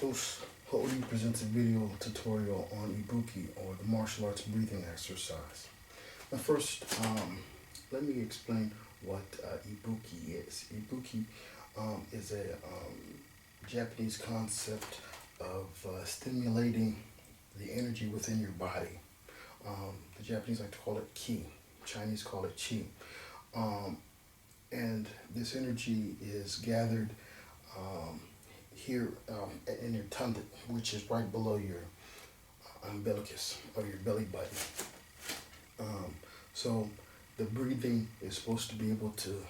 Host Oo Ryu presents a video tutorial on Ibuki, or the martial arts breathing exercise. Now first, let me explain what Ibuki is. Ibuki is a Japanese concept of stimulating the energy within your body. The Japanese like to call it ki, Chinese call it chi. And this energy is gathered here in your tummy, which is right below your umbilicus or your belly button. So the breathing is supposed to be able to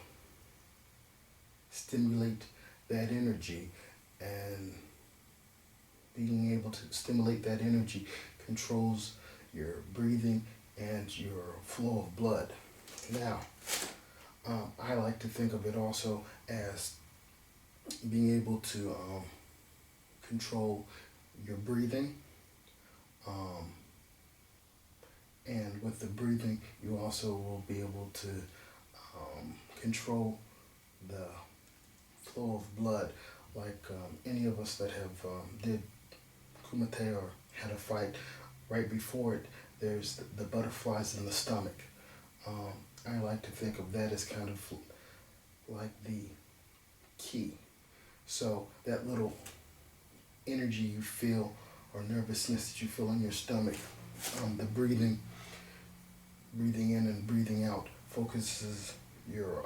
stimulate that energy, and being able to stimulate that energy controls your breathing and your flow of blood. Now, I like to think of it also as being able to control your breathing, and with the breathing you also will be able to control the flow of blood, like any of us that have did kumite or had a fight. Right before it, there's the butterflies in the stomach. I like to think of that as kind of like the key. So that little energy you feel or nervousness that you feel in your stomach, the breathing in and breathing out focuses your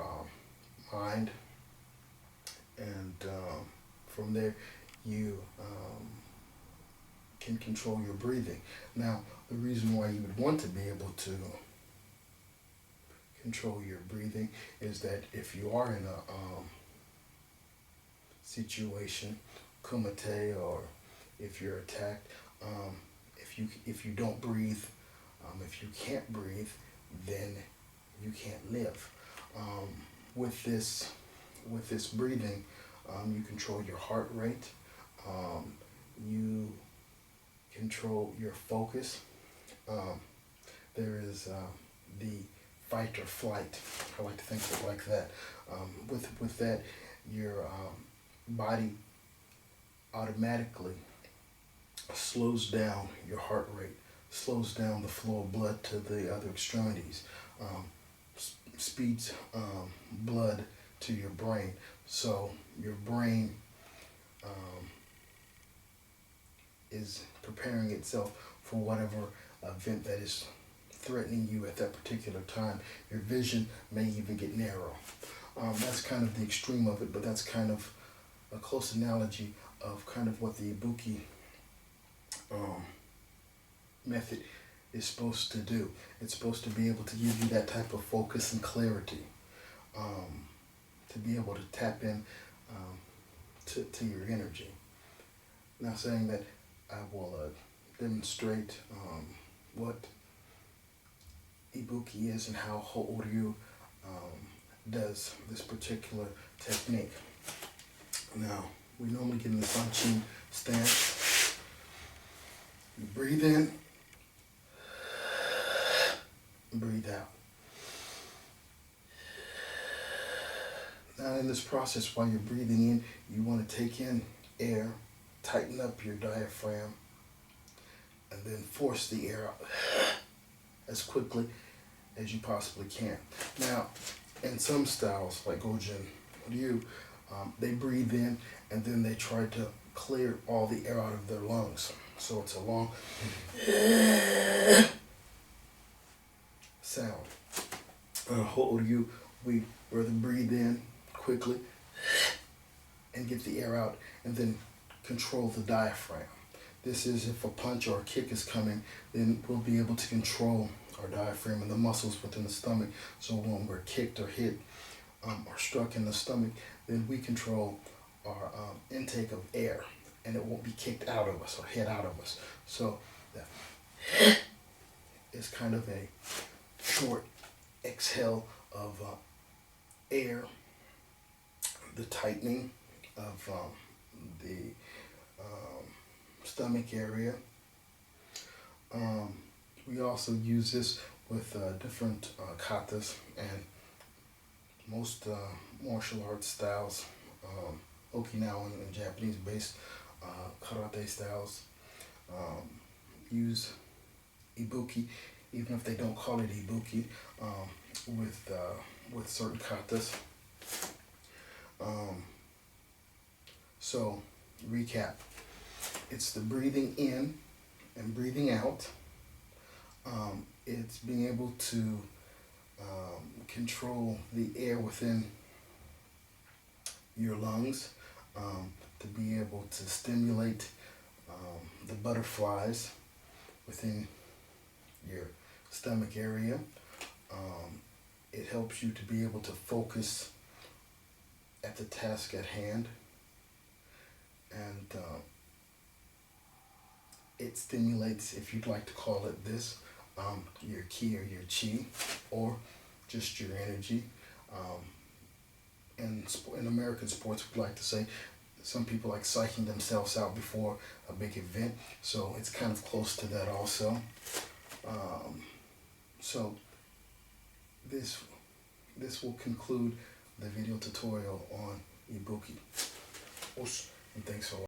mind, and from there you can control your breathing. Now, the reason why you would want to be able to control your breathing is that if you are in a situation, kumite, or if you're attacked, if you don't breathe, if you can't breathe, then you can't live. With this breathing, you control your heart rate, you control your focus. There is the fight or flight. I like to think of it like that. With that, your body automatically slows down your heart rate, slows down the flow of blood to the other extremities, speeds blood to your brain. So your brain is preparing itself for whatever event that is threatening you at that particular time. Your vision may even get narrow. That's kind of the extreme of it, but that's kind of a close analogy of kind of what the Ibuki method is supposed to do. It's supposed to be able to give you that type of focus and clarity, to be able to tap in to your energy. Now, saying that, I will demonstrate what Ibuki is and how Oo Ryu does this particular technique. Now, we normally get in the punching stance. You breathe in, breathe out. Now, in this process, while you're breathing in, you want to take in air, tighten up your diaphragm, and then force the air out as quickly as you possibly can. Now, in some styles, like Oo Ryu, they breathe in and then they try to clear all the air out of their lungs. So it's a long sound. Oo Ryu, we rather breathe in quickly and get the air out, and then control the diaphragm. This is if a punch or a kick is coming, then we'll be able to control our diaphragm and the muscles within the stomach. So when we're kicked or hit or struck in the stomach, then we control our intake of air, and it won't be kicked out of us or hit out of us. So that is kind of a short exhale of air, the tightening of the stomach area. We also use this with different katas and most martial arts styles, Okinawan and Japanese based, karate styles use Ibuki, even if they don't call it Ibuki, with certain katas. So, recap. It's the breathing in and breathing out. It's being able to control the air within your lungs, to be able to stimulate the butterflies within your stomach area. It helps you to be able to focus at the task at hand, and it stimulates, if you'd like to call it this, your ki or your chi, or just your energy. In American sports, we like to say some people like psyching themselves out before a big event, so it's kind of close to that also. So this will conclude the video tutorial on Ibuki. And thanks for watching.